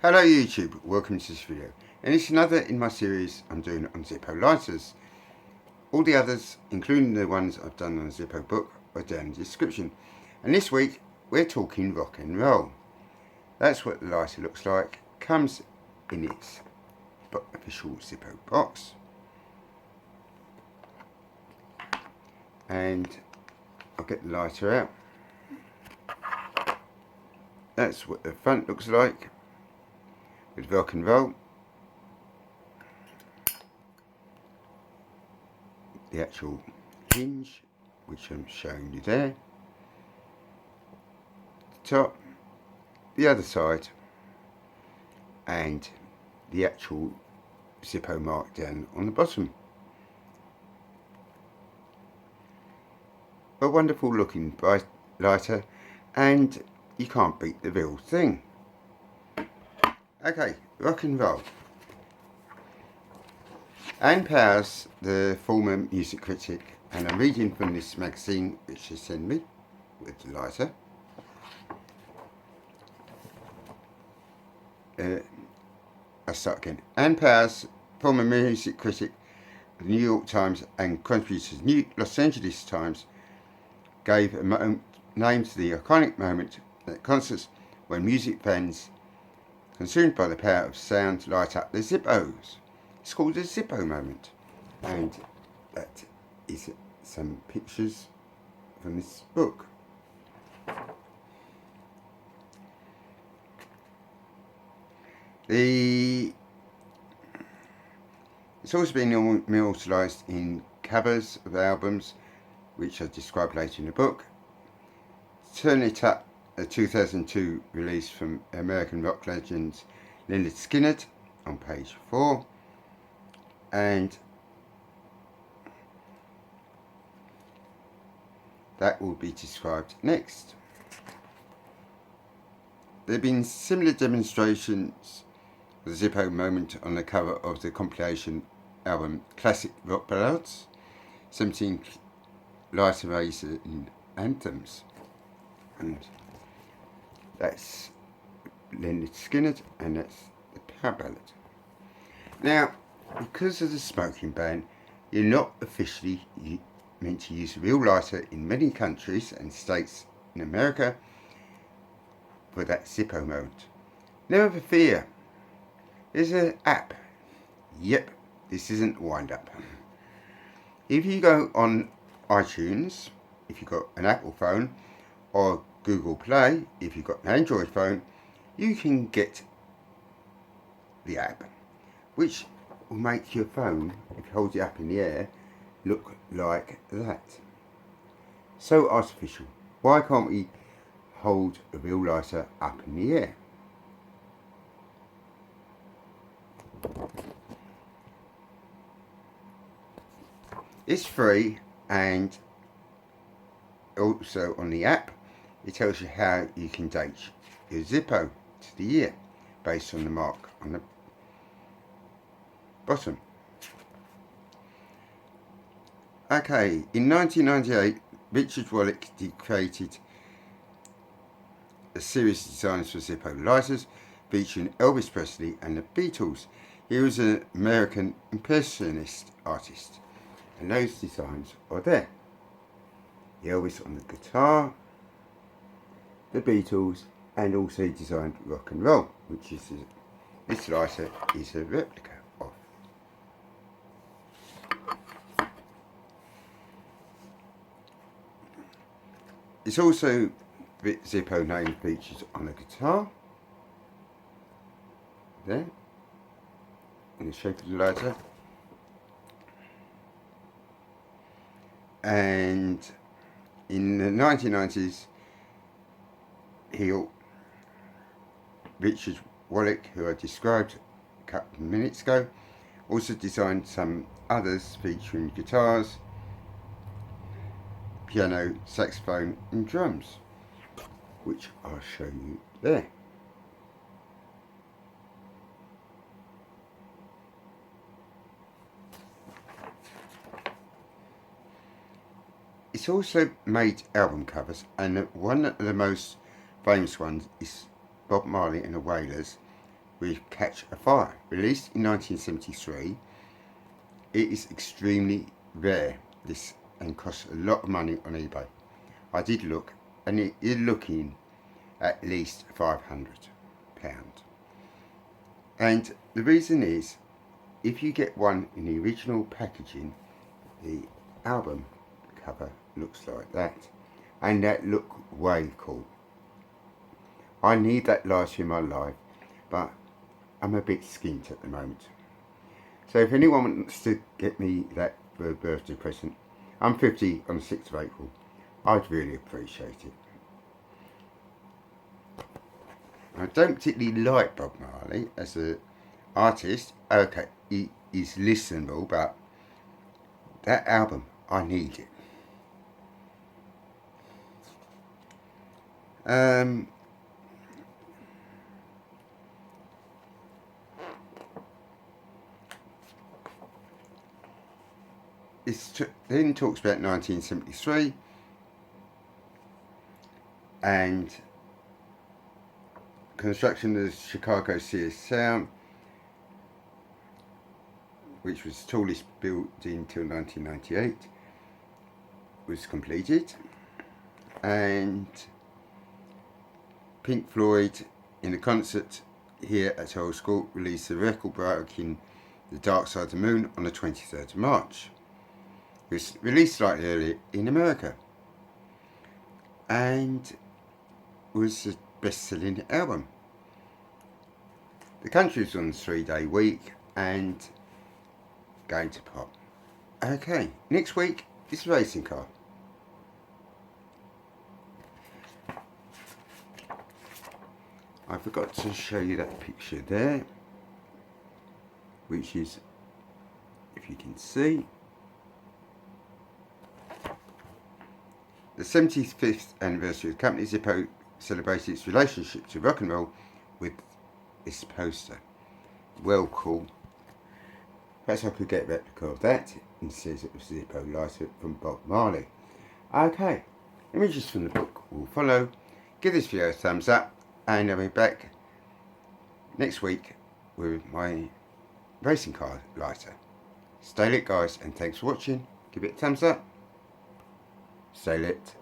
Hello YouTube, welcome to this video, and it's another in my series I'm doing on Zippo lighters. All the others, including the ones I've done on a Zippo book, are down in the description. And this week we're talking rock and roll. That's what the lighter looks like, comes in its official Zippo box. And I'll get the lighter out. That's what the front looks like with rock and roll. The actual hinge, which I'm showing you there. The top, the other side, and the actual Zippo mark down on the bottom. A wonderful looking bright lighter, and you can't beat the real thing. Okay, rock and roll. Anne Powers, the former music critic, and I'm reading from this magazine which she sent me with the lighter. I'll start again. Anne Powers, former music critic of the New York Times and contributor to the New Los Angeles Times, gave a name to the iconic moment at concerts when music fans, consumed by the power of sound, light up the Zippo'S. It's called the Zippo moment, and that is some pictures from this book. It's also been immortalised in covers of albums, which I describe later in the book. Turn It Up, a 2002 release from American rock legends Lynyrd Skynyrd on page 4, and that will be described next. There have been similar demonstrations of the Zippo moment on the cover of the compilation album Classic Rock Ballads, 17 lighter racing anthems, and that's Lynyrd Skynyrd, and that's the Power Ballad. Now, because of the smoking ban, you're not officially meant to use a real lighter in many countries and states in America for that Zippo mode. Never fear, there's an app. Yep, this isn't wind up. If you go on iTunes, if you've got an Apple phone, or Google Play, if you've got an Android phone, you can get the app, which will make your phone, if you hold it up in the air, look like that. So artificial. Why can't we hold a real lighter up in the air? It's free, and also on the app it tells you how you can date your Zippo to the year based on the mark on the bottom. Okay, in 1998 Richard Wallach created a series of designs for Zippo lighters featuring Elvis Presley and the Beatles. He was an American impressionist artist, and those designs are there. The Elvis on the guitar, the Beatles, and also designed rock and roll, which is this lighter is a replica of. It's also Zippo name features on the guitar there in the shape of the lighter, and in the 1990s Richard Wallach, who I described a couple of minutes ago, also designed some others featuring guitars, piano, saxophone and drums, which I'll show you there. It's also made album covers, and one of the most famous ones is Bob Marley and the Wailers with Catch a Fire. Released in 1973, it is extremely rare, this, and costs a lot of money on eBay. I did look, and it is looking at least £500. And the reason is, if you get one in the original packaging, the album cover looks like that, and that look way cool. I need that lighter in my life, but I'm a bit skint at the moment. So if anyone wants to get me that for a birthday present, I'm 50 on the 6th of April, I'd really appreciate it. I don't particularly like Bob Marley as an artist. Okay, he is listenable, but that album, I need it. Then talks about 1973 and construction of the Chicago Sears Sound, which was the tallest building until 1998, was completed. And Pink Floyd, in a concert here at Old School, released the record-breaking The Dark Side of the Moon on the 23rd of March. It was released slightly earlier in America and was the best-selling album. The country was on a 3-day week and going to pop. Okay, next week is racing car. I forgot to show you that picture there, which is, if you can see, the 75th anniversary of the company. Zippo celebrated its relationship to rock and roll with this poster. Well, cool. Perhaps I could get a replica of that. It says it was Zippo lighter from Bob Marley. Okay, images from the book will follow. Give this video a thumbs up, and I'll be back next week with my racing car lighter. Stay lit, guys, and thanks for watching. Give it a thumbs up. Stay lit.